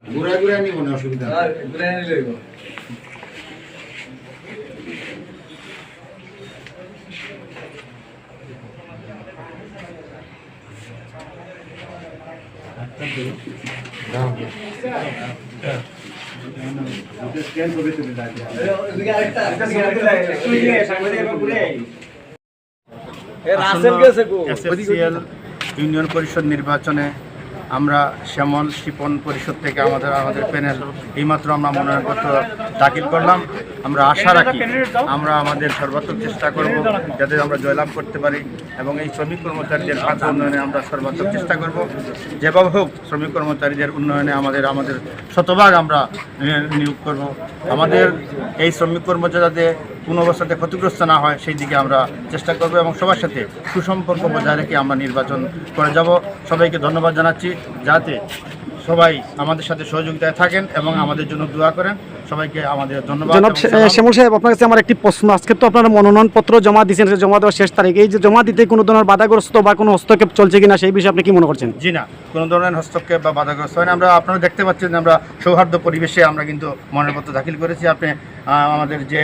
ঘুরা ঘুরা নিব না, অসুবিধা ঘুরা নিলে এসএফসিএল ইউনিয়ন পরিষদ নির্বাচনে আমরা শ্যামল শিপন পরিষদ থেকে আমাদের প্যানেল এইমাত্র আমরা মনোনয়নপত্র দাখিল করলাম। আমরা আশা রাখি আমরা আমাদের সর্বাত্মক চেষ্টা করব যাতে আমরা জয়লাভ করতে পারি এবং এই শ্রমিক কর্মচারীদের কাজ উন্নয়নে আমরা সর্বাত্মক চেষ্টা করব। যেভাবে হোক শ্রমিক কর্মচারীদের উন্নয়নে আমাদের শতভাগ আমরা নিয়োগ করব। আমাদের এই শ্রমিক কর্মচারীদের কোনো অবস্থাতে ক্ষতিগ্রস্ত না হয় সেই দিকে আমরা চেষ্টা করব এবং সবার সাথে সুসম্পর্ক বজায় রেখে আমরা নির্বাচন করে যাব। সবাইকে ধন্যবাদ জানাচ্ছি, যাতে সবাই আমাদের সাথে সহযোগিতায় থাকেন এবং আমাদের জন্য দোয়া করেন। সবাইকে আমাদের ধন্যবাদ। জনাব শ্যামল সাহেব, আপনার কাছে আমার একটি প্রশ্ন। আজকে তো আপনারা মনোনয়নপত্র জমা দিয়েছেন, জমা দেওয়ার শেষ তারিখ। এই যে জমা দিতে কোনো ধরনের বাধাগ্রস্ত বা কোনো হস্তক্ষেপ চলছে কিনা সেই বিষয়ে আপনি কি মনে করছেন? জি না, কোনো ধরনের হস্তক্ষেপ বা বাধাগ্রস্ত হয় না। আপনারা দেখতে পাচ্ছেন আমরা সৌহার্দ্য পরিবেশে আমরা কিন্তু মনোনয়নপত্র দাখিল করেছি। আপনি আমাদের যে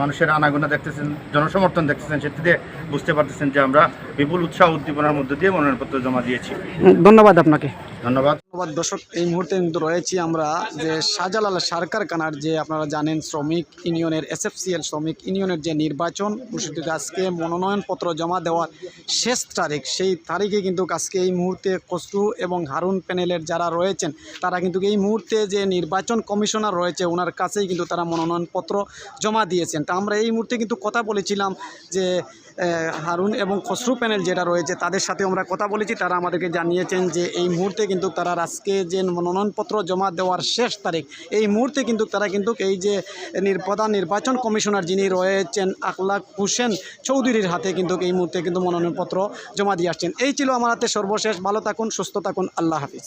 মানুষের আনাগোনা দেখতেছেন, জনসমর্থন দেখতেছেন, সেটিতে বুঝতে পারতেছেন যে আমরা বিপুল উৎসাহ উদ্দীপনার মধ্য দিয়ে মনোনয়নপত্র জমা দিয়েছি। ধন্যবাদ আপনাকে। ধন্যবাদ। দর্শক, এই মুহূর্তে কিন্তু রয়েছি আমরা যে শাহজালাল সরকারখানার যে আপনারা জানেন শ্রমিক ইউনিয়নের এসএফসিএল শ্রমিক ইউনিয়নের যে নির্বাচন অনুষ্ঠিত, আজকে মনোনয়নপত্র জমা দেওয়ার শেষ তারিখ। সেই তারিখে কিন্তু আজকে এই মুহূর্তে খসরু এবং হারুন প্যানেলের যারা রয়েছেন তারা কিন্তু এই মুহূর্তে যে নির্বাচন কমিশনার রয়েছে ওনার কাছেই কিন্তু তারা মনোনয়নপত্র জমা দিয়েছেন। তা আমরা এই মুহূর্তে কিন্তু কথা বলেছিলাম যে হারুন এবং খসরু প্যানেল যেটা রয়েছে তাদের সাথে আমরা কথা বলেছি। তারা আমাদেরকে জানিয়েছেন যে এই মুহূর্তে কিন্তু তারা আজকে যে মনোনয়নপত্র জমা দেওয়ার শেষ তারিখ, এই মুহূর্তে কিন্তু তারা কিন্তু এই যে প্রধান নির্বাচন কমিশনার যিনি রয়েছেন আখলাক হোসেন চৌধুরীর হাতে কিন্তু এই মুহূর্তে কিন্তু মনোনয়নপত্র জমা দিয়ে আসছেন। এই ছিল আমার হাতে সর্বশেষ। ভালো থাকুন, সুস্থ থাকুন, আল্লাহ হাফিজ।